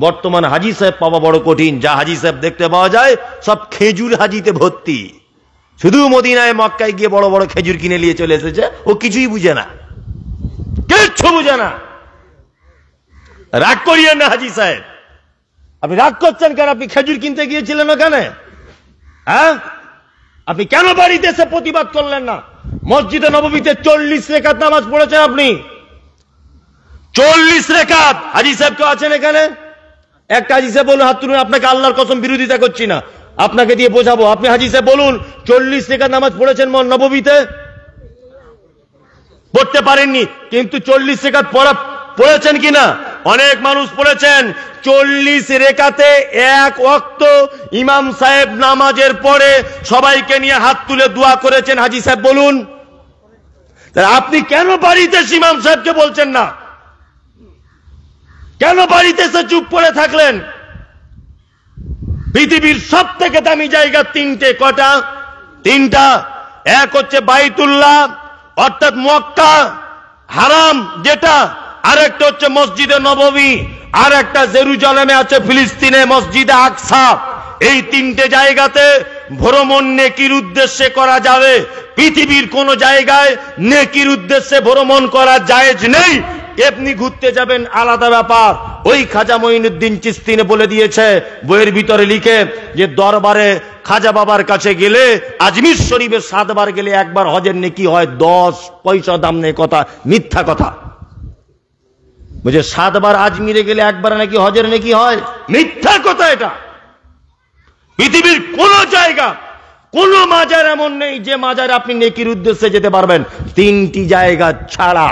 বর্তমান হাজি সাহেব পাওয়া বড় কঠিন। যা হাজি সাহেব দেখতে পাওয়া যায় সব খেজুর হাজিতে ভর্তি। শুধু মদিনায় মক্কায় গিয়ে বড় বড় খেজুর কিনে নিয়ে চলে এসেছে, ও কিছুই বুঝে না, কিচ্ছু বুঝে না। রাগ করিয়েন না হাজি সাহেব, আপনি রাগ করছেন কেন? আপনি খেজুর কিনতে গিয়েছিলেন ওখানে, হ্যাঁ? আপনি কেন বাড়িতে এসে প্রতিবাদ করলেন না? মসজিদে নববীতে 40 রেকাত নামাজ পড়েছেন আপনি, 40 রেকাত। হাজি সাহেব কেউ আছেন এখানে? একটা হাজি সাহেব বলুন, হাত তুলুন। আপনাকে আল্লাহর কসম বিরোধিতা করছি না, আপনাকে দিয়ে বোঝাবো। আপনি হাজি সাহেব বলুন 40 রেকাত নামাজ পড়েছেন নববীতে? পড়তে পারেননি, কিন্তু 40 রেকাত পড়েছেন কিনা? অনেক মানুষ পড়েছেন। 40 রেকাতে এক ওয়াক্ত ইমাম সাহেব নামাজের পরে সবাইকে নিয়ে হাত তুলে দোয়া করেছেন। হাজি সাহেব বলুন, আপনি কেন বাড়িতে ইমাম সাহেবকে বলছেন না? কেন বাড়িতে এসে চুপ করে থাকলেন? পৃথিবীর সব থেকে দামি জায়গা তিনটে। কটা? তিনটা। এক হচ্ছে বাইতুল্লাহ অর্থাৎ মক্কা হারাম যেটা, আর একটা হচ্ছে মসজিদে নববী, আর একটা জেরুজালেমে আছে ফিলিস্তিনে মসজিদে আকসা। এই তিনটে জায়গাতে ভ্রমণ নেকির উদ্দেশ্যে করা যাবে। পৃথিবীর কোন জায়গায় নেকির উদ্দেশ্যে ভ্রমণ করা জায়েজ নেই। এমনি ঘুরতে যাবেন আলাদা ব্যাপার। ওই খাজা মঈনুদ্দিন চিশতি বলে দিয়েছে বইয়ের ভিতরে লিখে যে দরবারে খাজা বাবার কাছে গেলে আজমির শরীফে 7 বার গেলে একবার হজের নেকি হয়, 10 পয়সা দাম নেই। কথা মিথ্যা কথা। বুঝে 7 বার আজমিরে গেলে একবার নাকি হজের নেকি হয়, মিথ্যা কথা এটা। পৃথিবীর কোন জায়গা কোন মাজার এমন নেই যে মাজারে আপনি নেকির উদ্দেশ্যে যেতে পারবেন। 3টি জায়গা ছাড়া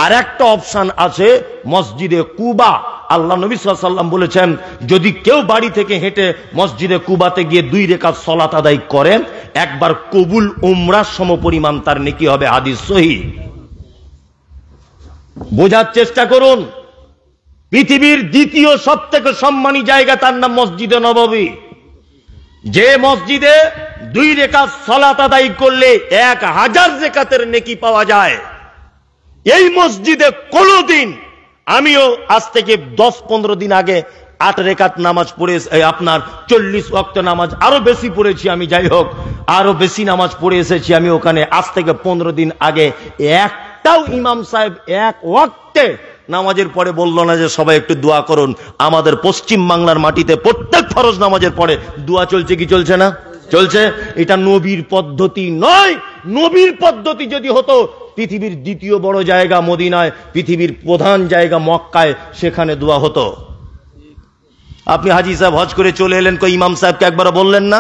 আর একটা অপশন আছে মসজিদে কুবা। আল্লাহ নবী সাল্লাল্লাহু আলাইহি ওয়াসাল্লাম বলেছেন, যদি কেউ বাড়ি থেকে হেঁটে মসজিদে কুবাতে গিয়ে 2 রাকাত সালাত আদায় করে, একবার কবুল উমরার সমপরিমাণ তার নেকি হবে। হাদিস সহিহ। বোঝার চেষ্টা করুন। পৃথিবীর দ্বিতীয় সবথেকে সম্মানী জায়গা, তার নাম মসজিদে নববী। যে মসজিদে 2 রাকাত সালাত আদায় করলে 1000 রাকাতের নেকি পাওয়া যায়। এই মসজিদে কোনদিন, আমিও আজ থেকে 10-15 দিন আগে 8 রাকাত নামাজ পড়ে, আপনার 40 ওয়াক্ত নামাজ আরো বেশি পড়েছি আমি। যাই হোক, আরো বেশি নামাজ পড়ে এসেছি আমি ওখানে। আজ থেকে 15 দিন আগে একটাও ইমাম সাহেব এক ওয়াক্তে নামাজের পরে বলল না যে সবাই একটু দোয়া করুন। আমাদের পশ্চিম বাংলার মাটিতে প্রত্যেক ফরজ নামাজের পরে দোয়া চলছে কি চলছে না? চলছে। এটা নবীর পদ্ধতি নয়। নবীর পদ্ধতি যদি হতো, পৃথিবীর দ্বিতীয় বড় জায়গা মদিনায়, পৃথিবীর প্রধান জায়গা মক্কায়, সেখানে দোয়া হতো। আপনি হাজি সাহেব হজ করে চলে এলেন, কই ইমাম সাহেবকে একবার বললেন না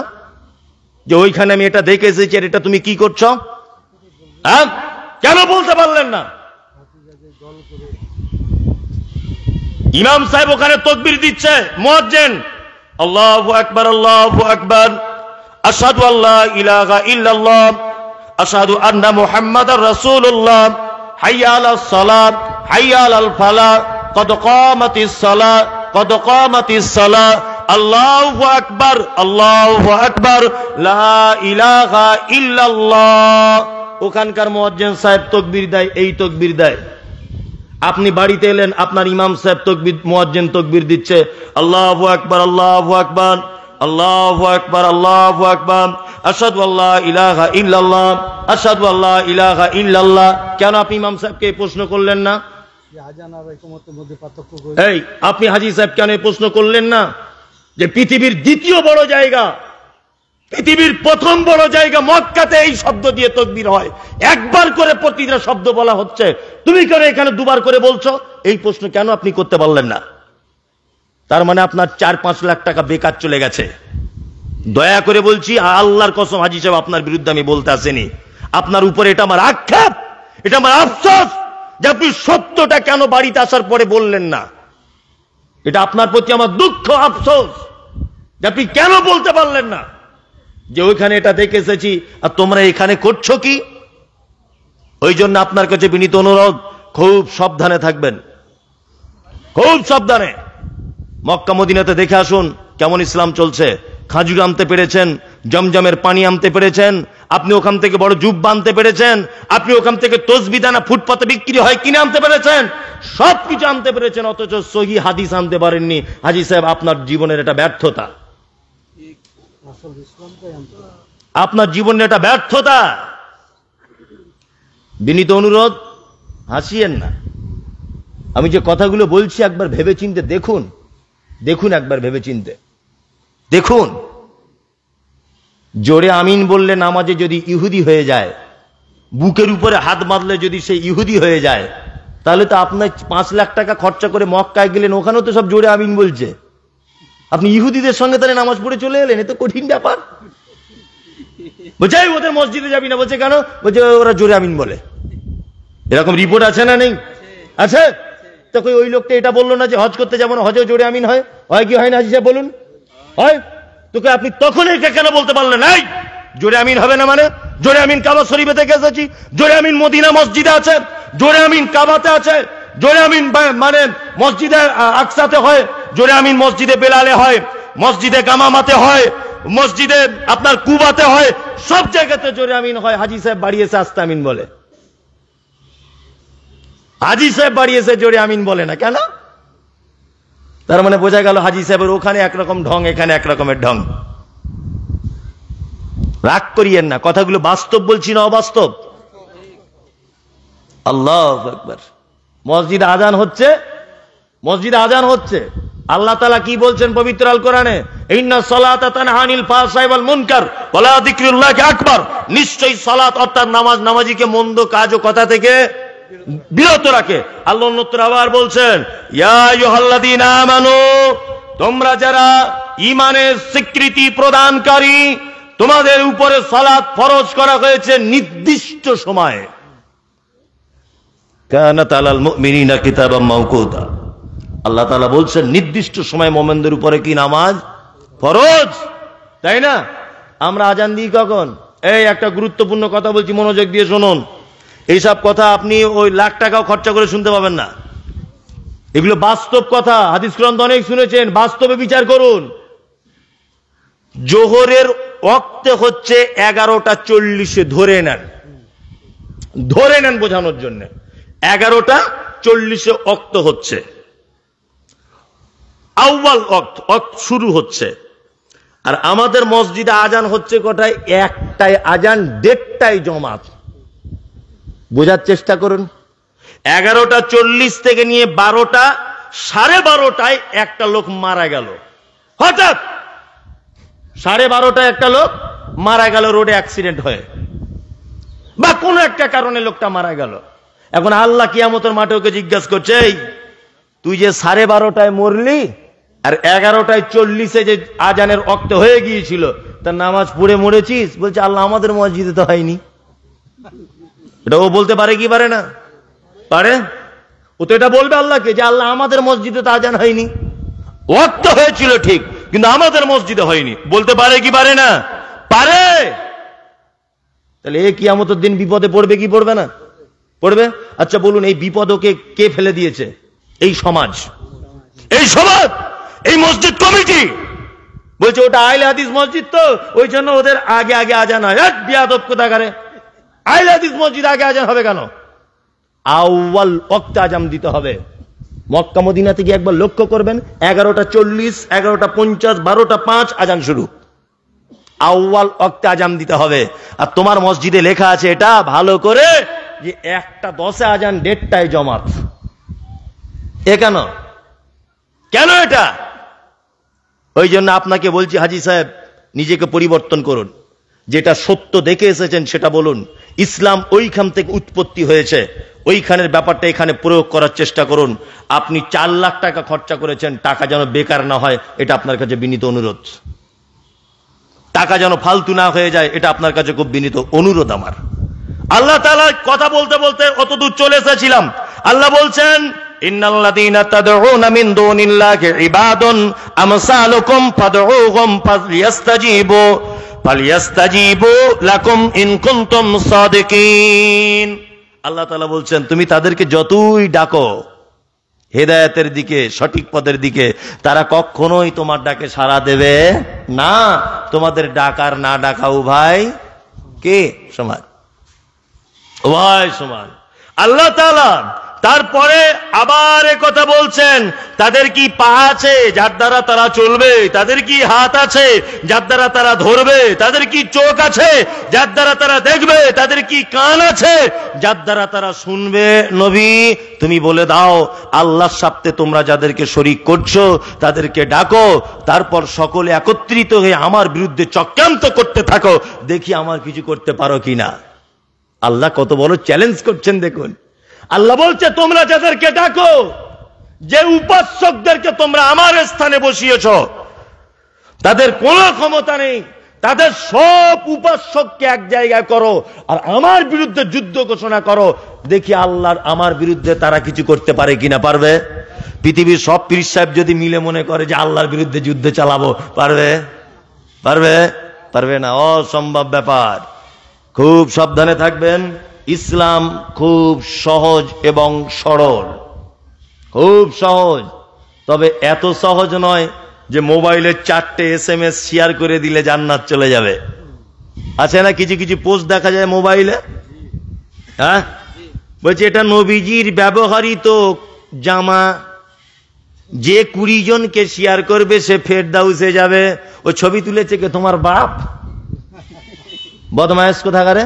যে ওইখানে আমি এটা দেখে এসেছি, এটা তুমি কি করছো? হ্যাঁ, কেন বলতে পারলেন না? ইমাম সাহেব ওখানে তাকবীর দিচ্ছে, মুয়াজ্জিন আল্লাহু আকবার আল্লাহু আকবার, আশহাদু আল্লা ইলাহা ইল্লাল্লাহ, আশহাদু আন্না মুহাম্মাদার রাসূলুল্লাহ, হাইয়া আলাস সালাত হাইয়া আলাল ফালাহ, কদ কামাতিস সালাহ কদ কামাতিস সালাহ, আল্লাহু আকবার আল্লাহু আকবার, লা ইলাহা ইল্লাল্লাহ। ওখানকার মুয়াজ্জিন সাহেব তাকবীর দেয়, এই তাকবীর দেয়। আপনি বাড়িতে এলেন, আপনার ইমাম সাহেব তাকবীর, মুয়াজ্জিন তাকবীর দিচ্ছে, আল্লাহু আকবার আল্লাহু আকবার আল্লাহু আকবার আল্লাহু আকবার, আশহাদু আল্লা ইলাহা ইল্লাল্লাহ আশহাদু আল্লা ইলাহা ইল্লাল্লাহ। কেন আপনি ইমাম সাহেবকে প্রশ্ন করলেন না? এই আপনি হাজী সাহেব কেন প্রশ্ন করলেন না যে পৃথিবীর দ্বিতীয় বড় জায়গা, পৃথিবীর প্রথম বড় জায়গা মক্কাতে এই শব্দ দিয়ে তাকবীর হয়, একবার করে প্রতিটা শব্দ বলা হচ্ছে, তুমি কেন এখানে 2 বার করে বলছো? এই প্রশ্ন কেন আপনি করতে পারলেন না? তার মানে আপনার 4-5 লাখ টাকা বেকার চলে গেছে। দয়া করে বলছি, আল্লাহর কসম হাজী সাহেব, আপনার বিরুদ্ধে আমি বলতে আসিনি। আপনার উপরে এটা আমার আক্ষেপ, এটা আমার আফসোস যে আপনি সত্যটা কেন বাড়িতে আসার পরে বললেন না। এটা আপনার প্রতি আমার দুঃখ, আফসোস যে আপনি কেন বলতে পারলেন না যে ওইখানে এটা দেখে এসেছি আর তোমরা এখানে করছো কি। ওই জন্য আপনার কাছে বিনীত অনুরোধ, খুব সাবধানে থাকবেন, খুব সাবধানে। মক্কা মদিনাতে দেখে আসুন কেমন ইসলাম চলছে। খাজুর আনতে পেরেছেন, জমজমের পানি আনতে পেরেছেন, আপনি ওখান থেকে বড় জুব্বা আনতে পেরেছেন, আপনি ওখান থেকে তসবিহ দানা ফুটপাতে বিক্রি হয় কিনে আনতে পেরেছেন, সবকিছু আনতে পেরেছেন, অথচ সহি হাদিস আনতে পারেননি। হাজী সাহেব, আপনার জীবনের এটা ব্যর্থতা, আপনার জীবনের এটা ব্যর্থতা। বিনীত অনুরোধ, হাসিয়েন না। আমি যে কথাগুলো বলছি একবার ভেবেচিন্তে দেখুন, দেখুন একবার ভেবেচিন্তে দেখুন। জোরে আমিন বললে নামাজে যদি ইহুদি হয়ে যায়, বুকের উপরে হাত বাঁধলে যদি সে ইহুদি হয়ে যায়, তাহলে তো আপনার 5 লাখ টাকা খরচা করে মক্কায় গেলেন, ওখানেও তো সব জোরে আমিন বলছে, আপনি ইহুদিদের সঙ্গে তাহলে নামাজ পড়ে চলে এলেন, এ তো কঠিন ব্যাপার। বলছে ওদের মসজিদে যাবি না, বলছে কেন? বলছে ওরা জোরে আমিন বলে। এরকম রিপোর্ট আছে না নেই? আছে। তখন ওই লোকটা এটা বললো না যে হজ করতে যাবো না, হজেও জোরে আমিন হয়? হয় কি হয় না হাজী সাহেব বলুন? হয়। তোকে আপনি তখন এটা কেন বলতে পারলেন নাই জোরে আমিন হবে না? মানে জোরে আমিন কাবা শরীফে থেকে এসেছি, জোরে আমিন মদিনা মসজিদে আছে, জোরে আমিন কাবাতে আছে, জোরে আমিন মানে মসজিদে আকসাতে হয়, জোরে আমিন মসজিদে বেলালে হয়, মসজিদে গামামাতে হয়, মসজিদে আপনার কুবাতে হয়, সব জায়গাতে জোরে আমিন হয়। হাজী সাহেব বাড়িয়েছে আস্তে আমিন বলে, হাজী সাহেব বাড়িয়েছে জোরে আমিন বলে না কেন? তার মানে বোঝা গেল হাজী সাহেবের ওখানে একরকম ঢং, এখানে একরকমের ঢং। রাগ করিয়েন না, কথাগুলো বাস্তব বলছি না অবাস্তব। আল্লাহু আকবার। মসজিদে আজান হচ্ছে, মসজিদে আজান হচ্ছে। আল্লাহ তাআলা কি বলছেন পবিত্র আল কোরআনে? ইন্নাস সালাতা তানহা আনিল ফাহশাই ওয়াল মুনকার ওয়া লা যিকরুল্লাহি আকবার। নিশ্চয়ই সালাত অর্থাৎ নামাজ নামাজিকে মন্দ কাজ ও কথা থেকে বিরত রাখে। আল্লাহ অন্যত্র আবার বলছেন, ইয়া আইয়ুহাল্লাযীনা আমানু, তোমরা যারা ঈমানের স্বীকৃতি প্রদানকারী, তোমাদের উপরে সালাত ফরজ করা হয়েছে নির্দিষ্ট সময়ে। কানাত আলাল মুমিনিনা কিতাবাম মাওকুতা। আল্লাহ তাআলা বলছেন নির্দিষ্ট সময় মুমিনদের উপরে কি নামাজ ফরজ, তাই না? আমরা আজান দিই কখন? এই একটা গুরুত্বপূর্ণ কথা বলছি, মনোযোগ দিয়ে শুনুন। এইসব কথা আপনি ওই লাখ টাকাও খরচা করে শুনতে পাবেন না, এগুলো বাস্তব কথা। হাদিস গ্রন্থ অনেক শুনেছেন, বাস্তবে বিচার করুন। জোহরের ওয়াক্তে হচ্ছে 11:40, ধরে নেন, ধরে নেন বোঝানোর জন্য 11:40 ওয়াক্ত হচ্ছে, আউয়াল ওয়াক্ত শুরু হচ্ছে। আর আমাদের মসজিদে আজান হচ্ছে কটায়? 1টায় আজান, 1:30টায় জমাত। বোঝার চেষ্টা করুন। 11:40 থেকে নিয়ে 12টা, 12:30টায় একটা লোক মারা গেল, হঠাৎ 12:30টায় একটা লোক মারা গেল রোডে অ্যাক্সিডেন্ট হয়ে, বা কোনো একটা কারণে লোকটা মারা গেল। এখন আল্লাহ কিয়ামতের মাঠে ওকে জিজ্ঞাসা করছে, এই তুই যে 12:30টায় মরলি আর 11:40 যে আজানের ওয়াক্ত হয়ে গিয়েছিল, তার নামাজ পড়ে মরেছিস? বলছে আল্লাহ আমাদের মসজিদে তো হয়নি। এটা ও বলতে পারে কি পারে না? পারে। ও তো এটা বলবে আল্লাহকে যে আল্লাহ আমাদের মসজিদে তো আজান হয়নি, ওয়াক্ত হয়েছিল ঠিক কিন্তু আমাদের মসজিদে হয়নি। বলতে পারে কি পারে না? পারে। তাহলে এ কিয়ামতের দিন বিপদে পড়বে কি পড়বে না? পড়বে। আচ্ছা বলুন, এই বিপদ ওকে কে ফেলে দিয়েছে? এই সমাজ, এই সমাজ, এই মসজিদ কমিটি। বলছে ওটা আহলে হাদিস মসজিদ, তো ওই জন্য ওদের আগে আগে আজান হয়। এক বিয়াদব কোথাকারে, আহলে হাদিস মসজিদ আগে আজান হবে কেন? আউয়াল ওয়াক্তে আজান দিতে হবে। মক্কা মদিনা থেকে একবার লক্ষ্য করবেন, 11:40, 11:50, 12:05 আজান শুরু। আউয়াল ওয়াক্তে আজান দিতে হবে। আর তোমার মসজিদে লেখা আছে এটা ভালো করে যে 1:10 আজান, 1:30টায় জমাত। এ কেন? কেন এটা? ওই জন্য আপনাকে বলছি হাজী সাহেব, নিজেকে পরিবর্তন করুন। যেটা সত্য দেখে এসেছেন সেটা বলুন। ইসলাম ওইখান থেকে উৎপত্তি হয়েছে, ওইখানের ব্যাপারটা এখানে প্রয়োগ করার চেষ্টা করুন। আপনি 4 লাখ টাকা খরচা করেছেন, টাকা যেন বেকার না হয়, এটা আপনার কাছে বিনীত অনুরোধ। টাকা যেন ফালতু না হয়ে যায়, এটা আপনার কাছে খুব বিনীত অনুরোধ আমার। আল্লাহ তাআলা কথা বলতে বলতে অতদূর চলে এসেছিলাম। আল্লাহ বলছেন, ইন্নাল্লাযীনা তাদউনা মিন দুনিল্লাহি ইবাদুন আমসালুকুম ফাদউহুম ফালিয়াস্তাজিবু লাকুম ইন কুনতুম সাদিকিন। আল্লাহ তাআলা বলছেন, তুমি তাদেরকে যতই ডাকো হেদায়েতের দিকে, সঠিক পথের দিকে, তারা কখনোই তোমার ডাকে সাড়া দেবে না। তোমাদের ডাকার না ডাকা উভয় কে সমান? ওয়াই সমান। আল্লাহ তাআলা তারপরে আবার কথা বলছেন, তাদের কি পা আছে যার দ্বারা তারা চলবে? তাদের কি হাত আছে যার দ্বারা তারা ধরবে? তাদের কি চোখ আছে যার দ্বারা তারা দেখবে? তাদের কি কান আছে যার দ্বারা তারা শুনবে? নবী, তুমি বলে দাও, আল্লাহর সাথে তোমরা যাদেরকে শরীক করছো তাদেরকে ডাকো, তারপর সকলে একত্রিত হয়ে আমার বিরুদ্ধে চক্রান্ত করতে থাকো, দেখি আমার কিছু করতে পারো কিনা। আল্লাহ কত বড় চ্যালেঞ্জ করছেন দেখুন। আল্লাহ বলছে, তোমরা যাদেরকে ডাকো, যে উপাসকদেরকে তোমরা আমার স্থানে বসিয়েছ, তাদের কোনো ক্ষমতা নেই, তাদের সব উপাসককে এক জায়গায় করো আর আমার বিরুদ্ধে যুদ্ধ ঘোষণা করো, দেখি আল্লাহর আমার বিরুদ্ধে তারা কিছু করতে পারে কিনা। পারবে? পৃথিবীর সব পীর সাহেব যদি মিলে মনে করে যে আল্লাহর বিরুদ্ধে যুদ্ধ চালাবো, পারবে? পারবে? পারবে না, অসম্ভব ব্যাপার। খুব সাবধানে থাকবেন। ইসলাম খুব সহজ এবং সরল, খুব সহজ। তবে এত সহজ নয় যে মোবাইলে 4টে SMS শেয়ার করে দিলে জান্নাত চলে যাবে। আছে না কিছু কিছু পোস্ট দেখা যায় মোবাইলে, হ্যাঁ, বলছে এটা নবীজির ব্যবহৃত জামা, যে 20 জনকে শেয়ার করবে সে ফেরদাউসে যাবে। ও ছবি তুলেছে কে? তোমার বাপ। বদমায়েশ কোথাকারে।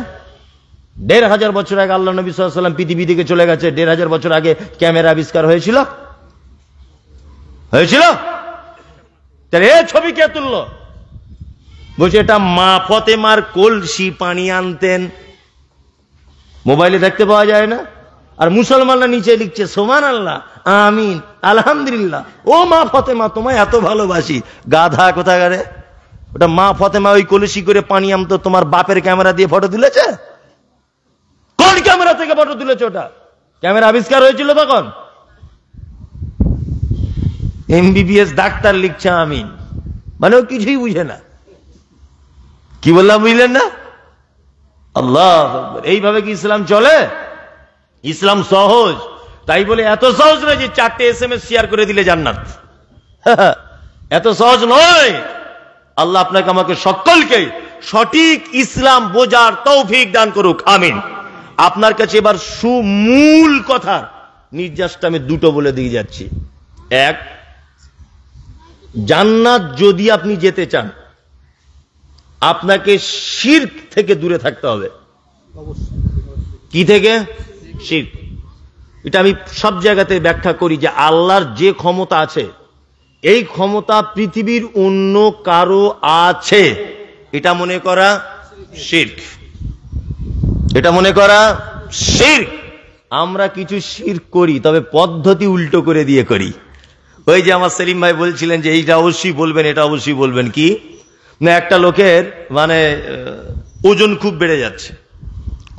1500 বছর আগে আল্লাহ নবী সাল্লাল্লাহু আলাইহি ওয়াসাল্লাম পৃথিবী থেকে চলে গেছে। 1500 বছর আগে ক্যামেরা আবিষ্কার হয়েছিল? হয়েছিল? তাহলে এই ছবি কে তুললো? বলছে এটা মা ফতেমার কলসি পানি আনতেন। মোবাইলে দেখতে পাওয়া যায় না? আর মুসলমানরা নিচে লিখছে সুবহানাল্লাহ, আমিন, আলহামদুলিল্লাহ। ও মা ফতেমা, তোমায় এত ভালোবাসি। গাধা কোথাকারে। ওটা মা ফতেমা ওই কলসি করে পানি আনতো, তোমার বাপের ক্যামেরা দিয়ে ফটো তুলেছে? কোন ক্যামেরা থেকে ফটো তুলেছে? ওটা ক্যামেরা আবিষ্কার হয়েছিল তখন। MBBS ডাক্তার লিখছে আমিন, মানে ও কিছুই বুঝে না। কি বললাম বুঝলেন না? আল্লাহ আকবার। এইভাবে কি ইসলাম চলে? ইসলাম সহজ। তাই বলে এত সহজ নয় যে 4টে SMS শেয়ার করে দিলে জান্নাত। এত সহজ নয়। আল্লাহ আপনাকে আমাকে সকলকে সঠিক ইসলাম বোঝার তৌফিক দান করুক, আমিন। আপনার কাছে এবার সুমূল কথা নির্যাসটা আমি দুটো বলে দিয়ে যাচ্ছি। এক, জান্নাত যদি আপনি যেতে চান, আপনাকে শিরক থেকে দূরে থাকতে হবে। কি থেকে? শিরক। এটা আমি সব জায়গাতে ব্যাখ্যা করি যে আল্লাহর যে ক্ষমতা আছে, এই ক্ষমতা পৃথিবীর অন্য কারো আছে, এটা মনে করা শিরক। এটা মনে করা শিরক। আমরা কিছু শিরক করি, তবে পদ্ধতি উল্টো করে দিয়ে করি। ওই যে আমার সেলিম ভাই বলছিলেন যে এইটা অবশ্যই বলবেন, এটা অবশ্যই বলবেন। কি না, একটা লোকের মানে ওজন খুব বেড়ে যাচ্ছে,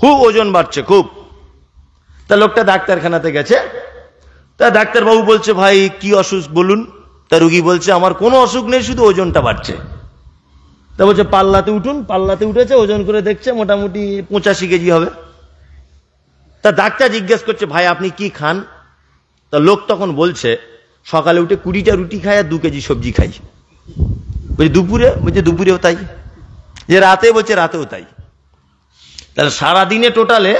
খুব ওজন বাড়ছে খুব। তা লোকটা ডাক্তারখানাতে গেছে। তা ডাক্তারবাবু বলছে, ভাই কি অসুখ বলুন। তা রুগী বলছে, আমার কোনো অসুখ নেই, শুধু ওজনটা বাড়ছে। তা বলছে পাল্লাতে উঠুন। পাল্লাতে উঠেছে, ওজন করে দেখছে মোটামুটি 85 কেজি হবে। তা ডাক্তার জিজ্ঞেস করছে, ভাই আপনি কি খান? তা লোক তখন বলছে, সকালে উঠে 20টা রুটি খাই আর 2 কেজি সবজি খাই। বলছে দুপুরে? বলছে দুপুরেও তাই। যে রাতে? বলছে রাতেও তাই। তাহলে সারাদিনে টোটালে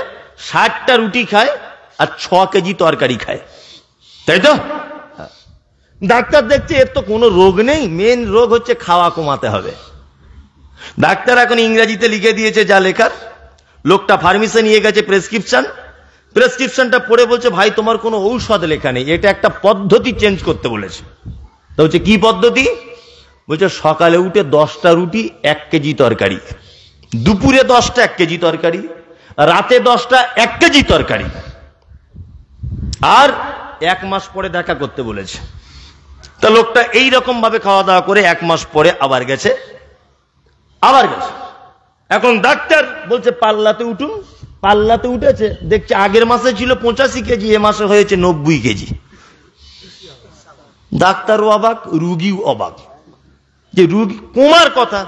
60টা রুটি খায় আর 6 কেজি তরকারি খায়, তাই তো? ডাক্তার দেখছে এর তো কোনো রোগ নেই, মেন রোগ হচ্ছে খাওয়া কমাতে হবে। ডাক্তার এখন ইংরেজিতে লিখে দিয়েছে যা লেখার। লোকটা ফার্মেসি নিয়ে গেছে প্রেসক্রিপশনটা পড়ে বলছে, ভাই তোমার কোনো ঔষধ লেখা নেই, এটা একটা পদ্ধতি চেঞ্জ করতে বলেছে। তো হচ্ছে কি পদ্ধতি? বলছে সকালে উঠে 10টা রুটি 1 কেজি তরকারি, দুপুরে 10টা 1 কেজি তরকারি, রাতে 10টা 1 কেজি তরকারি, আর 1 মাস পরে দেখা করতে বলেছে। তা লোকটা এইরকম ভাবে খাওয়া দাওয়া করে 1 মাস পরে আবার গেছে। এখন ডাক্তার বলছে পাল্লাতে উঠুন। পাল্লাতে উঠেছে, দেখছে আগের মাসে ছিল 85 কেজি, এ মাসে হয়েছে 90 কেজি। ডাক্তারও অবাক, রুগীও অবাক যে রুগী কমার কথা।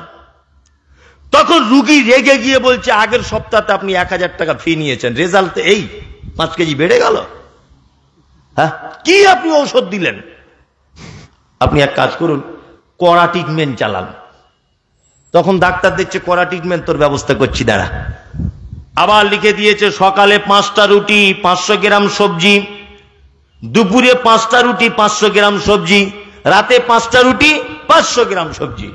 তখন রুগী রেগে গিয়ে বলছে, আগের সপ্তাহে আপনি 1000 টাকা ফি নিয়েছেন, রেজাল্ট এই 5 কেজি বেড়ে গেল। হ্যাঁ, কি আপনি ঔষধ দিলেন? আপনি এক কাজ করুন, কড়া ট্রিটমেন্ট চালান। তো তখন ডাক্তার দেখছে কড়া ট্রিটমেন্ট তোর ব্যবস্থা করছি দাঁড়া। আবার লিখে দিয়েছে সকালে 5টা রুটি 500 গ্রাম সবজি, দুপুরে 5টা রুটি 500 গ্রাম সবজি, রাতে 5টা রুটি 500 গ্রাম সবজি।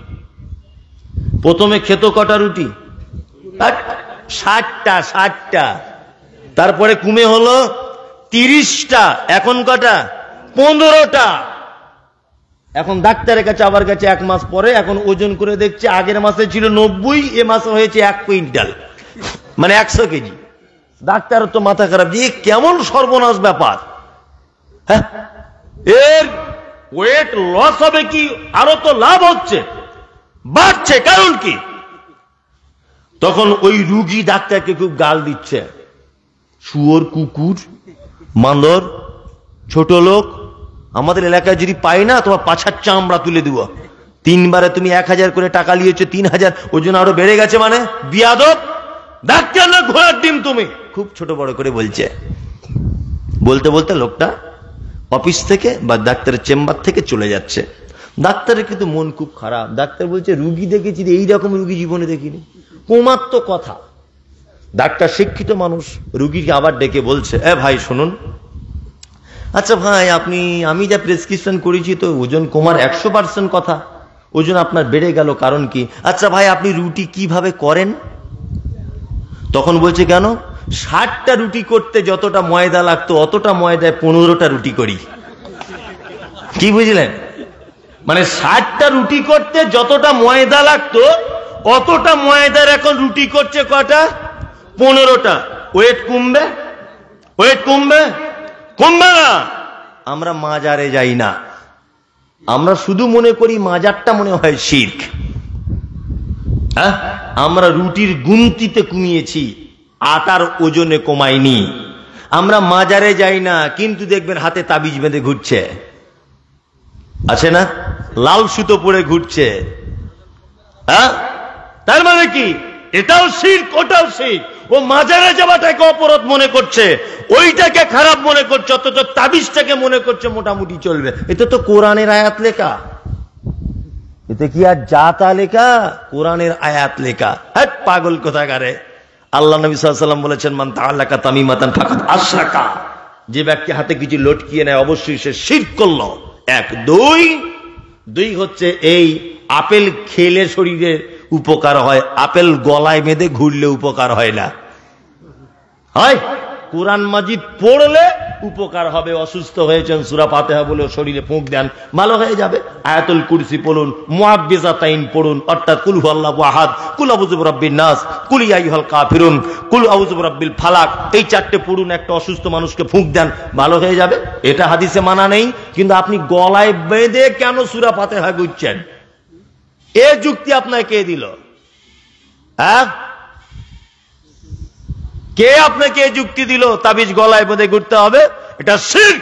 প্রথমে খেত কটা রুটি? 60টা। তারপরে কমে হলো 30টা, এখন কটা? 15টা। এখন ডাক্তারের কাছে আবার গেছে 1 মাস পরে, এখন ওজন করে দেখছে আগের মাসে ছিল 90, এ মাসে হয়েছে 1 কুইন্টাল, মানে 100 কেজি। ডাক্তার তো মাথা খারাপ, যে কেমন সর্বনাশ ব্যাপার। হ্যাঁ, এর ওয়েট লস হবে কি আরো তো লাভ হচ্ছে, বাড়ছে, কারণ কি? তখন ওই রুগী ডাক্তারকে খুব গাল দিচ্ছে, শুয়োর, কুকুর, মান্দর, ছোট লোক, আমাদের এলাকায় যদি পাই না তোমার পাছার চামড়া তুলে দিব। 3 বারে তুমি 1000 করে টাকা নিয়েছো, 3000, ওজন আরো বেড়ে গেছে, মানে বিয়াদব, ডাক্তার না ঘোড়ার ডিম তুমি। খুব ছোট বড় করে বলছে। বলতে বলতে লোকটা অফিস থেকে বা ডাক্তারের চেম্বার থেকে চলে যাচ্ছে। ডাক্তারের কিন্তু মন খুব খারাপ। ডাক্তার বলছে রুগী দেখেছি, এইরকম রুগী জীবনে দেখিনি, কোমার তো কথা। ডাক্তার শিক্ষিত মানুষ, রুগীকে আবার ডেকে বলছে, এ ভাই শুনুন, আচ্ছা ভাই আমি যা প্রেসক্রিপশন করেছি তো ওজন কমার 100% কথা, ওজন আপনার বেড়ে গেল, কারণ কি? আচ্ছা ভাই আপনি রুটি কিভাবে করেন? তখন বলছে কেন? 60টা রুটি করতে যতটা ময়দা লাগতো অতটা ময়দায় 15টা রুটি করি। কি বুঝলেন? মানে 60টা রুটি করতে যতটা ময়দা লাগতো অতটা ময়দার এখন রুটি করছে কটা? 15টা। ওয়েট কমবে? ওয়েট কমবে? কমবে না। আমরা মাজারে যাই না, আমরা শুধু মনে করি মাজারটা মনে হয় শিরক। হ্যাঁ, আমরা রুটির গুনতিতে কমিয়েছি, আটার ওজনে কমাইনি। আমরা মাজারে যাই না, কিন্তু দেখবেন হাতে তাবিজ বেঁধে ঘুরছে, আছে না? লাল সুতো পরে ঘুরছে। হ্যাঁ, তার মানে কি? এটাও শিরক, ওটাও শিরক। ও মাজারে যাওয়াটাকে অপরাধ মনে করছে, ওইটাকে খারাপ মনে করছে, অথচ তাবিজটাকে মনে করছে মোটামুটি চলবে। এটা তো কোরআনের আয়াত লেখা, এতে কি আর জাতা লেখা? কোরআনের আয়াত লেখা। হ্যাঁ, পাগল কোথাকারে। আল্লাহ নবী সাল্লাল্লাহু আলাইহি ওয়াসাল্লাম বলেছেন, মান তাআল্লাকা তামিমাতান ফাকাদ আশরাকা, যে ব্যক্তি হাতে কিছু লটকিয়ে নেয় অবশ্যই সে শিরক করলো। 1 2 হচ্ছে এই আপেল খেলে শরীরে উপকার হয়, আপেল গলায় বেঁধে ঘুরলে উপকার হয় না। হয় কোরআন মাজিদ পড়লে উপকার হবে। অসুস্থ হয়েছেন, সূরা ফাতিহা বলে শরীরে ফুঁক দেন, ভালো হয়ে যাবে। আয়াতুল কুরসি পড়ুন, মুআব্বিজাতাইন পড়ুন, অর্থাৎ কুল হুয়াল্লাহু আহাদ, কুল আউযু বিরাব্বিন নাস, কুল ইয়া আইয়ুহাল কাফিরুন, কুল আউযু বিরাব্বিল ফালাক, এই 4টে পড়ুন, একটা অসুস্থ মানুষকে ফুঁক দেন, ভালো হয়ে যাবে। এটা হাদিসে মানা নেই, কিন্তু আপনি গলায় বেঁধে কেন সূরা ফাতিহা গুচ্ছেন? এ যুক্তি আপনাকে কে দিল? হ্যাঁ, কে আপনাকে যুক্তি দিল তাবিজ গলায় বেঁধে ঘুরতে হবে? এটা শিরক,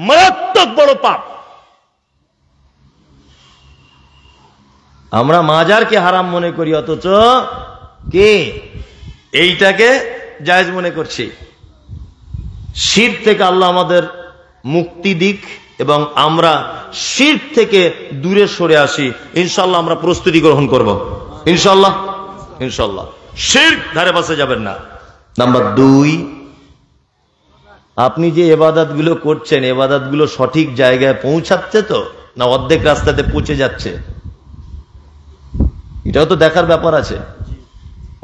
মারাত্মক বড় পাপ। আমরা মাজারকে হারাম মনে করি, অথচ কে এইটাকে জায়েজ মনে করছি। শিরক থেকে আল্লাহ আমাদের মুক্তি দিক এবং আমরা শিরক থেকে দূরে সরে আসি। ইনশাআল্লাহ আমরা প্রস্তুতি গ্রহণ করব, ইনশাআল্লাহ। ইনশাআল্লাহ শিরক ধারে পাশে যাবেন না। নাম্বার 2, আপনি যে ইবাদত গুলো করছেন, ইবাদত গুলো সঠিক জায়গায় পৌঁছাচ্ছে তো, না অর্ধেক রাস্তাতে পৌঁছে যাচ্ছে? এটাও তো দেখার ব্যাপার আছে।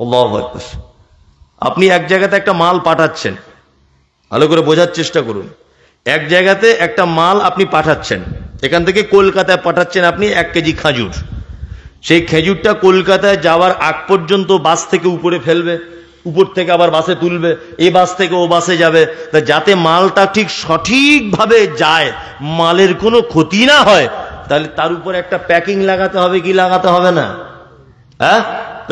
আল্লাহু আকবার। আপনি এক জায়গাতে একটা মাল পাঠাচ্ছেন, ভালো করে বোঝার চেষ্টা করুন। এক জায়গাতে একটা মাল আপনি পাঠাচ্ছেন, এখান থেকে কলকাতায় পাঠাচ্ছেন আপনি 1 কেজি খেজুর। সেই খেজুরটা কলকাতায় যাওয়ার আগ পর্যন্ত বাস থেকে উপরে ফেলবে, উপর থেকে আবার বাসে তুলবে, এই বাস থেকে ও বাসে যাবে, যাতে মালটা ঠিক সঠিকভাবে যায়, মালের কোনো ক্ষতি না হয়, তাহলে তার উপর একটা প্যাকিং লাগাতে হবে কি লাগাতে হবে না? হ্যাঁ,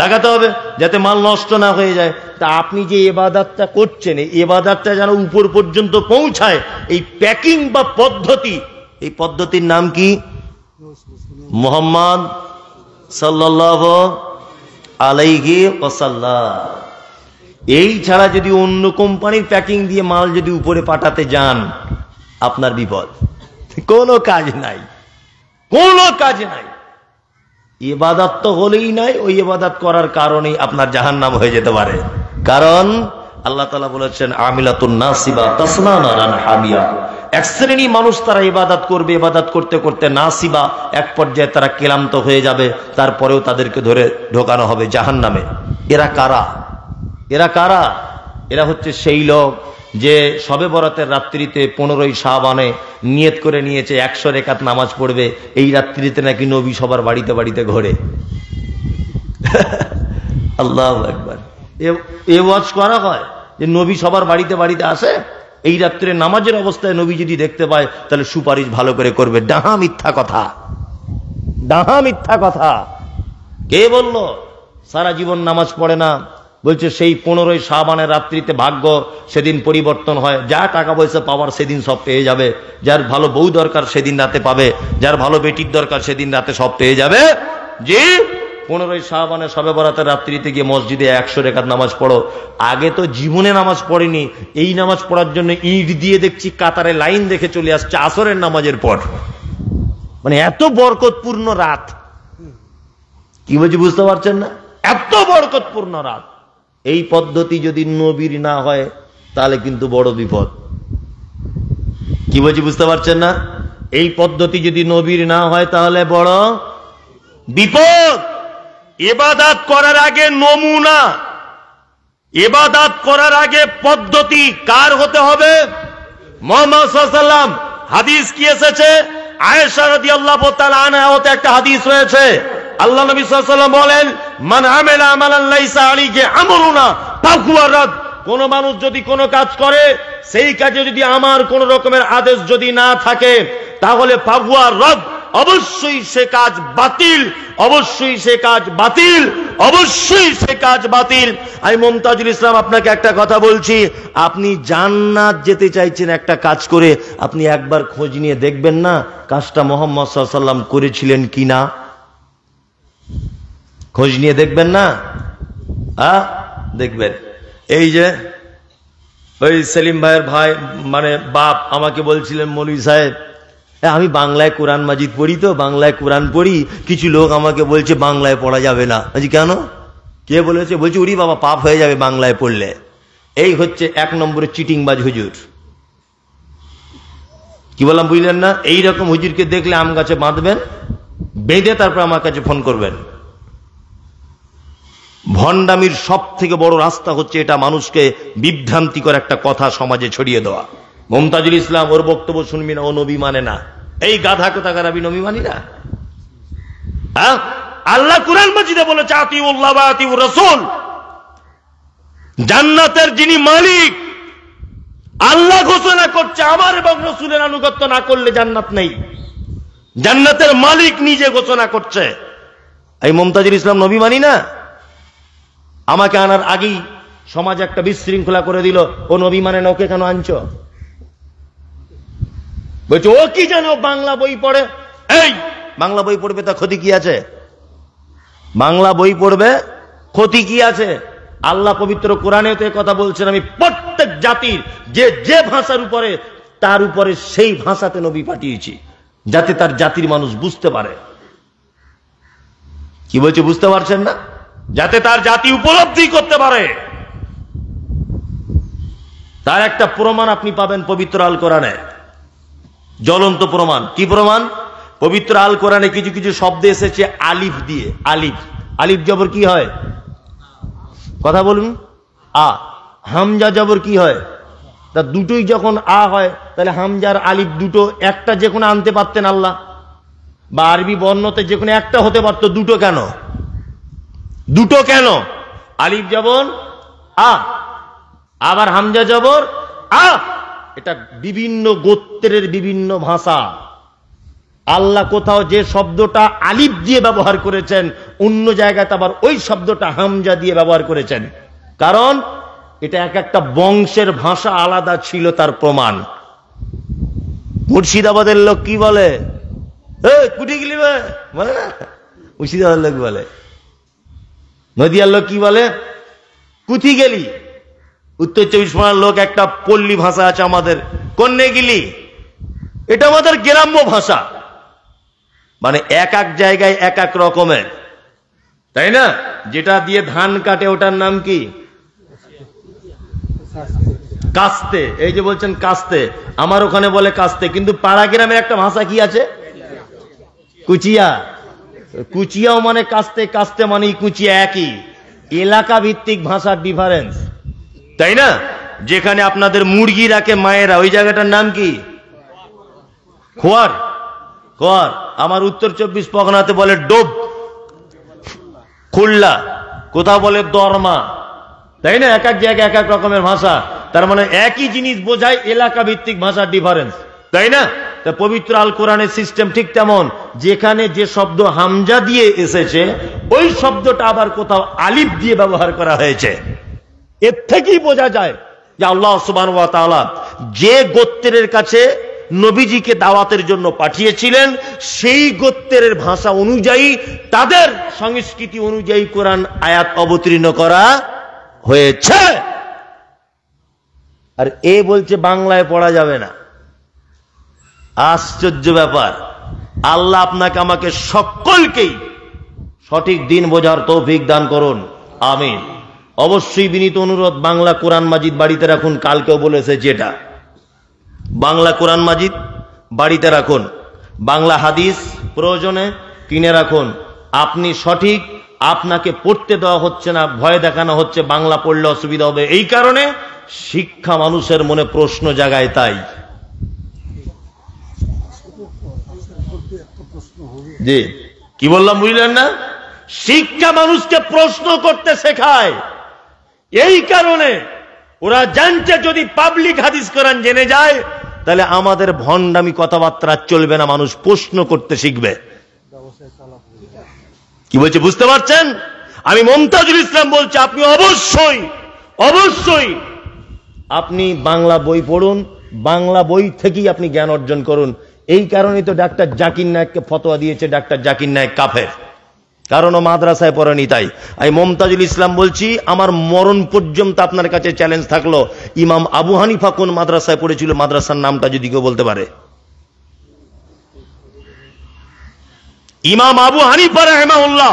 লাগাতে হবে, যাতে মাল নষ্ট না হয়ে যায়। তা আপনি যে ইবাদতটা করছেন, এই ইবাদতটা যেন উপর পর্যন্ত পৌঁছায়, এই প্যাকিং বা পদ্ধতি, এই পদ্ধতির নাম কি? মুহাম্মদ সাল্লাল্লাহু আলাইহি ওয়াসাল্লাম। এই ছাড়া যদি অন্য কোম্পানির প্যাকিং দিয়ে মাল যদি উপরে পাঠাতে যান, আপনার বিপদ। কোনো কাজ নাই, কোনো কাজ নাই। ইবাদত তো হলেই নাই, ওই ইবাদত করার কারণেই আপনার জাহান্নাম হয়ে যেতে পারে। কারণ আল্লাহ তাআলা বলেছেন আমিলাতুন নাসিবা তাসলা নারান হামিয়া, এক শ্রেণী মানুষ তারা ইবাদত করবে, ইবাদত করতে করতে নাসিবা, এক পর্যায়ে তারা ক্লান্ত হয়ে যাবে, তারপরেও তাদেরকে ধরে ঢোকানো হবে জাহান্নামে। এরা কারা? এরা কারা? এরা হচ্ছে সেই লোক যে শবে বরাতের রাত্রিতে 15ই শাবানে নিয়ত করে নিয়েছে 100 রাকাত নামাজ পড়বে, এই রাত্রিতে নাকি নবী সবার বাড়িতে বাড়িতে ঘোরে। আল্লাহু আকবার। এ ওয়াজ করা হয় যে নবী সবার বাড়িতে বাড়িতে আসে, এই রাত্রে নামাজের অবস্থায় নবী যদি দেখতে পায় তাহলে সুপারিশ ভালো করে করবে। ডাহা মিথ্যা কথা, ডাহা মিথ্যা কথা। কে বলল? সারা জীবন নামাজ পড়ে না, বলছে সেই 15ই শাবানের রাত্রিতে ভাগ্য সেদিন পরিবর্তন হয়, যা টাকা পয়সা পাওয়ার সেদিন সব পেয়ে যাবে, যার ভালো বউ দরকার সেদিন রাতে পাবে, যার ভালো বেটির দরকার সেদিন রাতে সব পেয়ে যাবে। জি, 15ই শাবানে শবে বরাতের রাত্রিতে গিয়ে মসজিদে 100 রাকাত নামাজ পড়ো। আগে তো জীবনে নামাজ পড়েনি, এই নামাজ পড়ার জন্য ইট দিয়ে দেখছি কাতারে লাইন দেখে চলে আসছে আসরের নামাজের পর। মানে এত বরকতপূর্ণ রাত, কি বলছি বুঝতে পারছেন না? এত বরকতপূর্ণ রাত। এই পদ্ধতি যদি নবীর না হয় তাহলে কিন্তু বড় বিপদ। কি বলছি বুঝতে পারছেন না? এই পদ্ধতি যদি নবীর না হয় তাহলে বড় বিপদ। ইবাদত করার আগে নমুনা, ইবাদত করার আগে পদ্ধতি কার হতে হবে? মুহাম্মদ সাল্লাল্লাহু আলাইহি ওয়াসাল্লাম। হাদিস কি এসেছে? আয়েশা রাদিয়াল্লাহু তাআলা আনহা হতে একটা হাদিস রয়েছে। আল্লাহ নবী সাল্লাল্লাহু আলাইহি ওয়াসাল্লাম বলেন, মান আমিলা আমালান লাইসা আলাইহি আমরুনা ফাহুয়া রাদ। কোন মানুষ যদি কোনো কাজ করে, সেই কাজে যদি আমার কোন রকমের আদেশ যদি না থাকে তাহলে ফাহুয়া রাদ, অবশ্যই সে কাজ বাতিল, অবশ্যই সে কাজ বাতিল, অবশ্যই সে কাজ বাতিল। আমি মুমতাজুল ইসলাম আপনাকে একটা কথা বলছি, আপনি জান্নাত যেতে চাইছেন একটা কাজ করে, আপনি একবার খোঁজ নিয়ে দেখবেন না কাজটা মুহাম্মদ সাল্লাল্লাহু আলাইহি ওয়াসাল্লাম করেছিলেন কিনা? খোঁজ নিয়ে দেখবেন না? দেখবেন। এই যে ওই সেলিম ভাইয়ের ভাই মানে বাপ আমাকে বলছিলেন, মৌলভী সাহেব আমি বাংলায় কোরআন মাজিদ পড়ি, তো বাংলায় কোরআন পড়ি, কিছু লোক আমাকে বলছে বাংলায় পড়া যাবে না। বলছি কেন? কে বলেছে? বলছে উরি বাবা পাপ হয়ে যাবে বাংলায় পড়লে। এই হচ্ছে 1 নম্বরে চিটিংবাজ হুজুর। কি বললাম বুঝলেন না? এইরকম হুজুরকে দেখলে আম গাছে বাঁধবেন, বেঁধে তারপর আমার কাছে ফোন করবেন। ভণ্ডামির সব থেকে বড় রাস্তা হচ্ছে এটা, মানুষকে বিভ্রান্তিকর একটা কথা সমাজে ছড়িয়ে দেওয়া। মুমতাজুল ইসলাম ওর বক্তব্য শুনবি না, ও নবী মানে না। এই গাধা কোথাকার আমি নবী মানি না? আল্লাহ কুরআন মাজিদে বলেছে আতিউল্লাহ ওয়া আতিউর রাসূল। জান্নাতের যিনি মালিক আল্লাহ ঘোষণা করছে, আমার এবং রাসূলের আনুগত্য না করলে জান্নাত নেই। জান্নাতের মালিক নিজে ঘোষণা করছে। এই মুমতাজুল ইসলাম নবী মানি না? আমাকে আনার আগেই সমাজ একটা বিশৃঙ্খলা করে দিল, ও নবী মানে না, ওকে কেন আনছো? বলছে ও কি জানো বাংলা বই পড়ে। এই বাংলা বই পড়বে তা ক্ষতি কি আছে? বাংলা বই পড়বে ক্ষতি কি আছে? আল্লাহ পবিত্র কোরআনে তো কথা বলছেন, আমি প্রত্যেক জাতির যে যে ভাষার উপরে তার উপরে সেই ভাষাতে নবী পাঠিয়েছি, যাতে তার জাতির মানুষ বুঝতে পারে। কি বলছে বুঝতে পারছেন না? যাতে তার জাতি উপলব্ধি করতে পারে। তার একটা প্রমাণ আপনি পাবেন পবিত্র আল কোরআনে, জ্বলন্ত প্রমাণ। কি প্রমাণ? পবিত্র আল কোরআনে কিছু কিছু শব্দ এসেছে আলিফ দিয়ে। আলিফ, আলিফ জবর কি হয়? কথা বলুন। আ। হামজা জবর কি হয়? তা দুটোই যখন আ হয় তাহলে হামজার আলিফ দুটো, একটা যে কোনো আনতে পারতেন আল্লাহ, বা আরবি বর্ণতে যে কোনো একটা হতে পারতো, দুটো কেন? দুটো কেন? আলিফ জবর আ, আবার হামজা জবর আ। এটা বিভিন্ন গোত্রের বিভিন্ন ভাষা। আল্লাহ কোথাও যে শব্দটা আলিফ দিয়ে ব্যবহার করেছেন, অন্য জায়গায় আবার ওই শব্দটা হামজা দিয়ে ব্যবহার করেছেন। কারণ এটা এক একটা বংশের ভাষা আলাদা ছিল, তার প্রমাণ। মুর্শিদাবাদের লোক কি বলে? কুটি গেলি বলে না, মুর্শিদাবাদের লোক বলে। নদিয়ার লোক কি বলে? কুথি গেলি। উত্তর 24 পরগনার লোক একটা পল্লী ভাষা আছে আমাদের, কন্যে গিলি। এটা আমাদের গ্রাম্য ভাষা। মানে এক এক জায়গায় এক এক রকমের, তাই না? যেটা দিয়ে ধান কাটে ওটার নাম কি? কাস্তে। এই যে বলছেন কাস্তে, আমার ওখানে বলে কাস্তে, কিন্তু পাড়া গ্রামের একটা ভাষা কি আছে? কুচিয়া। কুচিয়াও মানে কাস্তে, কাস্তে মানে কুচিয়া, একই। এলাকা ভিত্তিক ভাষার ডিফারেন্স, তাই না? যেখানে আপনাদের মুরগি রাখে মায়েরা, ওই জায়গাটার নাম কি? খোয়ার। খোয়ার। আমার উত্তর 24 পরগনাতে বলে ডোব, খুলনা, কোথাও বলে দরমা, তাই না? এক এক জায়গায় এক এক রকমের ভাষা, তার মানে একই জিনিস বোঝায়, এলাকা ভিত্তিক ভাষার ডিফারেন্স, তাই না? তা পবিত্র আল কোরআনের সিস্টেম ঠিক তেমন, যেখানে যে শব্দ হামজা দিয়ে এসেছে ওই শব্দটা আবার কোথাও আলিফ দিয়ে ব্যবহার করা হয়েছে। এর থেকেই বোঝা যায় যে আল্লাহ সুবহানাহু ওয়া তাআলা যে গোত্রের কাছে নবীজিকে দাওয়াতের জন্য পাঠিয়েছিলেন সেই গোত্রের ভাষা অনুযায়ী, তাদের সংস্কৃতি অনুযায়ী কোরআন আয়াত অবতীর্ণ করা হয়েছে। আর এ বলছে বাংলায় পড়া যাবে না। আশ্চর্য ব্যাপার। আল্লাহ আপনাকে আমাকে সকলকেই সঠিক দিন বোঝার তৌফিক দান করুন, আমিন। অবশ্যই বিনীত অনুরোধ, বাংলা কোরআন মাজিদ বাড়িতে রাখুন। কালকেও বলেছে, যেটা বাংলা কোরআন মাজিদ বাড়িতে রাখুন, বাংলা হাদিস প্রয়োজনে কিনে রাখুন। আপনি সঠিক, আপনাকে পড়তে দেওয়া হচ্ছে না, ভয় দেখানো হচ্ছে বাংলা পড়লে অসুবিধা হবে, এই কারণে শিক্ষা মানুষের মনে প্রশ্ন জাগায়। তাই জি, কি বললাম বুঝলেন না? শিক্ষা মানুষকে প্রশ্ন করতে শেখায়। এই কারণে ওরা জানছে যদি পাবলিক হাদিস কোরআন জেনে যায় তাহলে আমাদের ভণ্ডামি কথাবার্তা চলবে না, মানুষ প্রশ্ন করতে শিখবে। কি বলছে বুঝতে পারছেন? আমি মমতাজুল ইসলাম বলছি, আপনি অবশ্যই অবশ্যই আপনি বাংলা বই পড়ুন, বাংলা বই থেকেই আপনি জ্ঞান অর্জন করুন। এই কারণেই তো ডাক্তার জাকির নায়েককে ফতোয়া দিয়েছে ডাক্তার জাকির নায়েক কাফের, কারণ ও মাদ্রাসায় পড়েনি। তাই আমি মমতাজুল ইসলাম বলছি, আমার মরণ পর্যন্ত আপনার কাছে চ্যালেঞ্জ থাকলো, ইমাম আবু হানিফা কোন মাদ্রাসায় পড়েছিল, মাদ্রাসার নামটা যদি কেউ বলতে পারে। ইমাম আবু হানিফা রাহিমাহুল্লাহ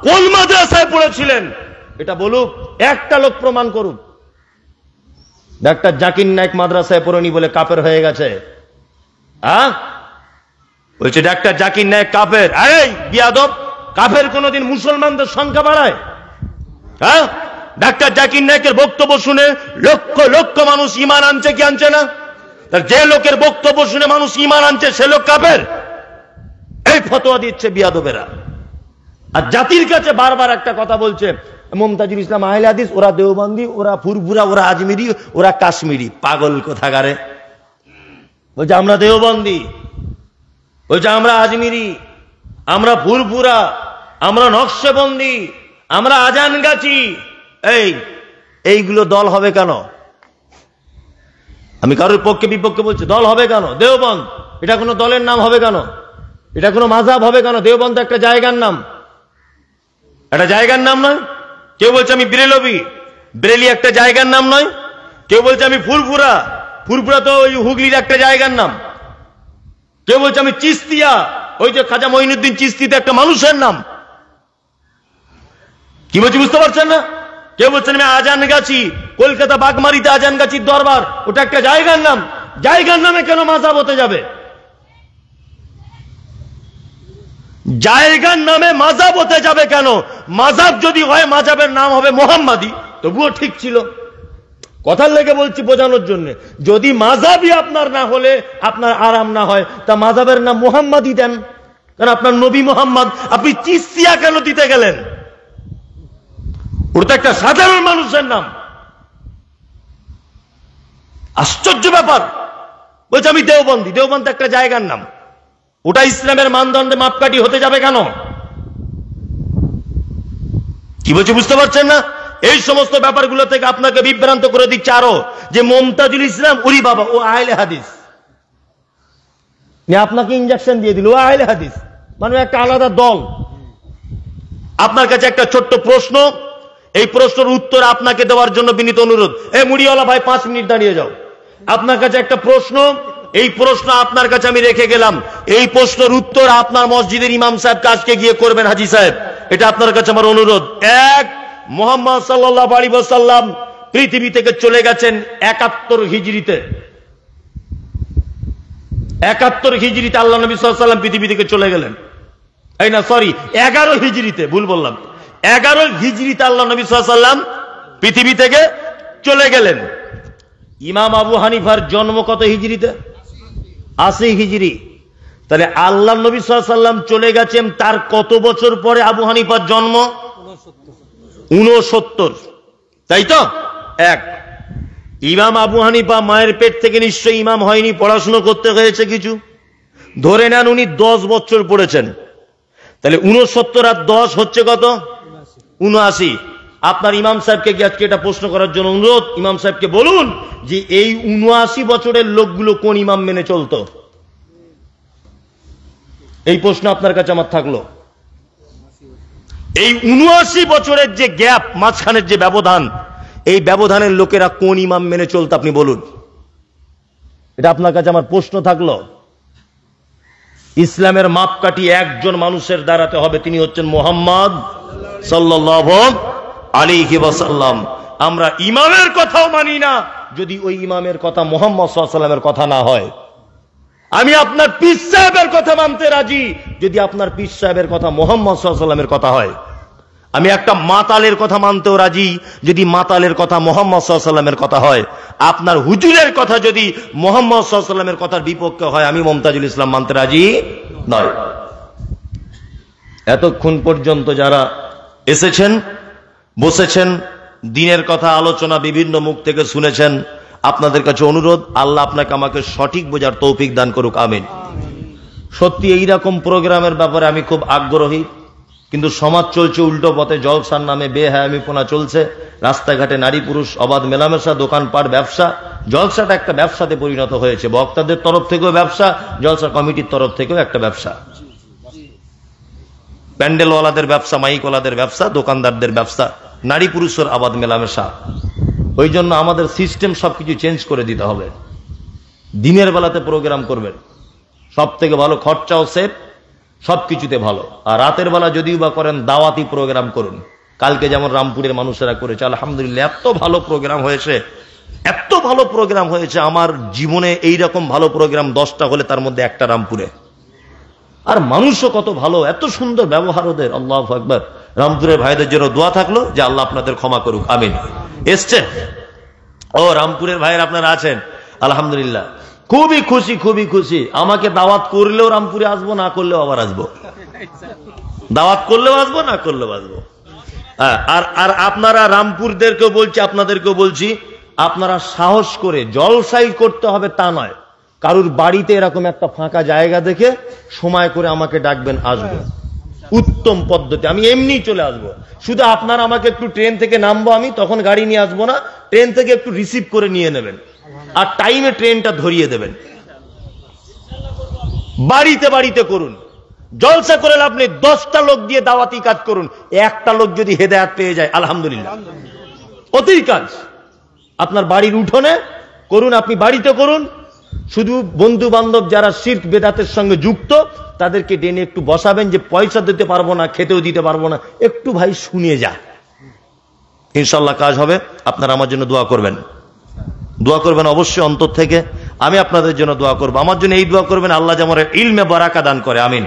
কোন মাদ্রাসায় পড়েছিলেন এটা বলুক, একটা লোক প্রমাণ করুক। ডাক্তার জাকির নায়েক মাদ্রাসায় পড়েনি বলে কাফের হয়ে গেছে? বলছে ডাক্তার জাকির নায়েক কাফের। এই বিয়াদব, কাফের কোনদিন মুসলমানদের সংখ্যা বাড়ায়? ডাক্তার জাকির নায়েকের বক্তব্য শুনে লক্ষ লক্ষ মানুষ ঈমান আনছে কি আনছে না? তার যে লোকের বক্তব্য শুনে মানুষ ঈমান আনছে সে লোক কাফের? এই ফতোয়া দিচ্ছে বিয়াদবেরা। আর জাতির কাছে বারবার একটা কথা বলছে, মমতাজুল ইসলাম আহলে হাদিস, ওরা দেওবন্দি, ওরা ফুরফুরা, ওরা আজমিরি, ওরা কাশ্মীরি। পাগল কোথাকারে। বলছে আমরা দেওবন্দি, বলছে আমরা আজমিরি, আমরা ফুরফুরা, আমরা নকশবন্দি, আমরা আজানগাছি। এইগুলো দল হবে কেন? আমি কারোর পক্ষে বিপক্ষে বলছি, দল হবে কেন? দেওবন্দ এটা কোনো দলের নাম হবে কেন? এটা কোনো মাযহাব হবে কেন? দেওবন্দ একটা জায়গার নাম, একটা জায়গার নাম নয়। কেউ বলছে আমি বেরেলভি, বেরেলি একটা জায়গার নাম নয়। কেউ বলছে আমি ফুরফুরা, ফুরফুরা তো ওই হুগলির একটা জায়গার নাম। কেউ বলছে আমি চিস্তিয়া, ওই যে খাজা মঈনুদ্দিন চিস্তিতে একটা মানুষের নাম। কি বলছি বুঝতে পারছেন না? কেউ বলছেন আমি আজানগাছি, কলকাতা বাগমারিতে আজানগাছির দরবার, ওটা একটা জায়গার নাম। জায়গার নামে কেন মাযহাব হতে যাবে? জায়গার নামে মাযহাব হতে যাবে কেন? মাযহাব যদি হয় মাযহাবের নাম হবে মোহাম্মদী, তবুও ঠিক ছিল। কথার লেগে বলছি বোঝানোর জন্য। যদি মাযহাবই আপনার না হলে আপনার আরাম না হয়, তা মাযহাবের নাম মোহাম্মদী দেন, কারণ আপনার নবী মোহাম্মদ। আপনি চিস্তিয়া কেন দিতে গেলেন? ওটা একটা সাধারণ মানুষের নাম। আশ্চর্য ব্যাপার। বলছে আমি দেওবন্দি, দেওবন্দ একটা জায়গার নাম, ওটা ইসলামের মানদণ্ডে মাপকাঠি হতে যাবে কেন? কি বলছে বুঝতে পারছেন না? এই সমস্ত ব্যাপারগুলো থেকে আপনাকে বিভ্রান্ত করে দিচ্ছে আরো, যে মমতাজুল ইসলাম ওরি বাবা ও আহলে হাদিস, আপনাকে ইনজেকশন দিয়ে দিল, ও আহলে হাদিস মানে একটা আলাদা দল। আপনার কাছে একটা ছোট্ট প্রশ্ন, এই প্রশ্নের উত্তর আপনাকে দেওয়ার জন্য বিনীত অনুরোধ। এই মুড়িওয়ালা ভাই 5 মিনিট দাঁড়িয়ে যাও। আপনার কাছে একটা প্রশ্ন, এই প্রশ্ন আপনার কাছে আমি রেখে গেলাম, এই প্রশ্নের উত্তর আপনার মসজিদের ইমাম সাহেবকে আজকে গিয়ে করবেন। হাজী সাহেব, এটা আপনার কাছে আমার অনুরোধ। এক, মুহাম্মদ সাল্লাল্লাহু আলাইহি ওয়াসাল্লাম পৃথিবী থেকে চলে গেছেন 71 হিজরিতে। 71 হিজরিতে আল্লাহ নবী সাল্লাল্লাহু আলাইহি ওয়াসাল্লাম পৃথিবী থেকে চলে গেলেন। এই না, সরি, 11 হিজরিতে, ভুল বললাম। 11 হিজরিতে আল্লাহ নবী সাল্লাল্লাহু আলাইহি ওয়াসাল্লাম পৃথিবী থেকে চলে গেলেন। ইমাম আবু হানিফার জন্ম কত হিজরিতে? 80 হিজরি। তাহলে আল্লাহ নবী সাল্লাল্লাহু আলাইহি ওয়াসাল্লাম চলে গেছেন, তার কত বছর পরে আবু হানিফার জন্ম? 69। তাই তো? এক, ইমাম আবু হানিফা মায়ের পেট থেকে নিশ্চয়ই ইমাম হয়নি, পড়াশোনা করতে হয়েছে কিছু। ধরে নেন উনি 10 বছর পড়েছেন, তাহলে 69 আর 10 হচ্ছে কত? 79। আপনার ইমাম সাহেবকে আজকে এটা প্রশ্ন করার জন্য অনুরোধ, ইমাম সাহেবকে বলুন যে এই 79 বছরের লোকগুলো কোন ইমাম মেনে চলতো? এই প্রশ্ন আপনার কাছে আমার থাকলো। এই 79 বছরের যে গ্যাপ, মাঝখানের যে ব্যবধান, এই ব্যবধানের লোকেরা কোন ইমাম মেনে চলতো আপনি বলুন। এটা আপনার কাছে আমার প্রশ্ন থাকলো। ইসলামের মাপকাঠি একজন মানুষের দ্বারাতে হবে, তিনি হচ্ছেন মুহাম্মদ সাল্লাল্লাহু আলাইহি ওয়াসাল্লাম। আমরা ইমামের কথাও মানি না যদি ওই ইমামের কথা মুহাম্মদ সাল্লাল্লাহু আলাইহি ওয়াসাল্লামের কথা না হয়। আমি আপনার পীর সাহেবের কথা মানতে রাজি যদি আপনার পীর সাহেবের কথা মুহাম্মদ সাল্লাল্লাহু আলাইহি ওয়াসাল্লামের কথা হয়। আমি একটা মাতালের কথা মানতেও রাজি যদি মাতালের কথা মুহাম্মদ সাল্লাল্লাহু আলাইহি ওয়াসাল্লামের কথা হয়। আপনার হুজুরের কথা যদি মুহাম্মদ সাল্লাল্লাহু আলাইহি ওয়াসাল্লামের কথার বিপক্ষে হয়, আমি মুমতাজুল ইসলাম মানতে রাজি নয়। এতক্ষণ পর্যন্ত যারা এসেছেন, বসেছেন, দিনের কথা আলোচনা বিভিন্ন মুখ থেকে শুনেছেন, আপনাদের কাছে অনুরোধ, আল্লাহ আপনাকে আমাকে সঠিক বোঝার তৌফিক দান করুক, আমিন। সত্যি এইরকম প্রোগ্রামের ব্যাপারে আমি খুব আগ্রহী, কিন্তু সমাজ চলছে উল্টো পথে। জলসার নামে বেহায়ামিপনা চলছে, রাস্তাঘাটে নারী পুরুষ অবাধ মেলামেশা, দোকানপাট, ব্যবসা। জলসাটা একটা ব্যবসাতে পরিণত হয়েছে, বক্তাদের তরফ থেকেও ব্যবসা, জলসা কমিটির তরফ থেকেও একটা ব্যবসা। প্যান্ডেলওয়ালাদের ব্যবসা, মাইকওয়ালাদের ব্যবসা, দোকানদারদের ব্যবসা, নারী পুরুষের আবাদ মেলামেশা। ওই জন্য আমাদের সিস্টেম সবকিছু চেঞ্জ করে দিতে হবে। দিনের বেলাতে প্রোগ্রাম করবেন, সব থেকে ভালো, খরচাও সেফ, সবকিছুতে ভালো। আর রাতের বেলা যদিও বা করেন, দাওয়াতি প্রোগ্রাম করুন। কালকে যেমন রামপুরের মানুষেরা করেছে, আলহামদুলিল্লাহ, এত ভালো প্রোগ্রাম হয়েছে, এত ভালো প্রোগ্রাম হয়েছে। আমার জীবনে এইরকম ভালো প্রোগ্রাম 10টা হলে তার মধ্যে একটা রামপুরে। আর মানুষও কত ভালো, এত সুন্দর ব্যবহার ওদের, আল্লাহু আকবার। রামপুরের ভাইদের জন্য দোয়া থাকলো যে আল্লাহ আপনাদের ক্ষমা করুক, আমিন। এসছেন? ও রামপুরের ভাইয়ের আপনারা আছেন, আলহামদুলিল্লাহ, খুবই খুশি, খুবই খুশি। আমাকে দাওয়াত করলেও রামপুরে আসবো, না করলেও আবার আসবো। দাওয়াত করলেও আসবো, না করলেও আসবো। আর আপনারা রামপুরদেরকেও বলছি, আপনাদেরকেও বলছি, আপনারা সাহস করে জলসাই করতে হবে তা নয়, কারুর বাড়িতে এরকম একটা ফাঁকা জায়গা দেখে সময় করে আমাকে ডাকবেন, আসবো। উত্তম পদ্ধতি, আমি এমনি চলে আসবো। শুধু আপনারা আমাকে একটু ট্রেন থেকে নামবো, আমি তখন গাড়ি নিয়ে আসবো না, ট্রেন থেকে একটু রিসিভ করে নিয়ে নেবেন, আর টাইমে ট্রেনটা ধরিয়ে দেবেন। বাড়িতে বাড়িতে করুন, জলসা করে আপনি 10টা লোক দিয়ে দাওয়াতি কাজ করুন, একটা লোক যদি হেদায়েত পেয়ে যায়, আলহামদুলিল্লাহ, অতি কাজ। আপনার বাড়ির উঠোনে করুন, আপনি বাড়িতে করুন। শুধু বন্ধু বান্ধব যারা শিরক বেদাতের সঙ্গে যুক্ত, তাদেরকে ডেনে একটু বসাবেন, যে পয়সা দিতে পারবো না, খেতেও দিতে পারবো না, একটু ভাই শুনিয়ে যা, ইনশাল্লাহ কাজ হবে। আপনারা আমার জন্য দোয়া করবেন, দোয়া করবেন অবশ্যই অন্তর থেকে। আমি আপনাদের জন্য দোয়া করবো, আমার জন্য এই দোয়া করবেন, আল্লাহ যেন ইলমে বারাকা দান করে, আমিন।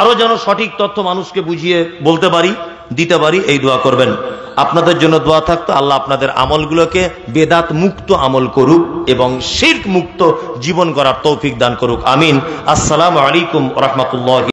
আরো যেন সঠিক তথ্য মানুষকে বুঝিয়ে বলতে পারি, দিতে পারি, এই দোয়া করবেন। আপনাদের জন্য দোয়া থাকতো, আল্লাহ আপনাদের আমলগুলোকে বেদাত মুক্ত আমল করুক এবং শিরক মুক্ত জীবন করার তৌফিক দান করুক, আমিন। আসসালামু আলাইকুম ওয়া রাহমাতুল্লাহি।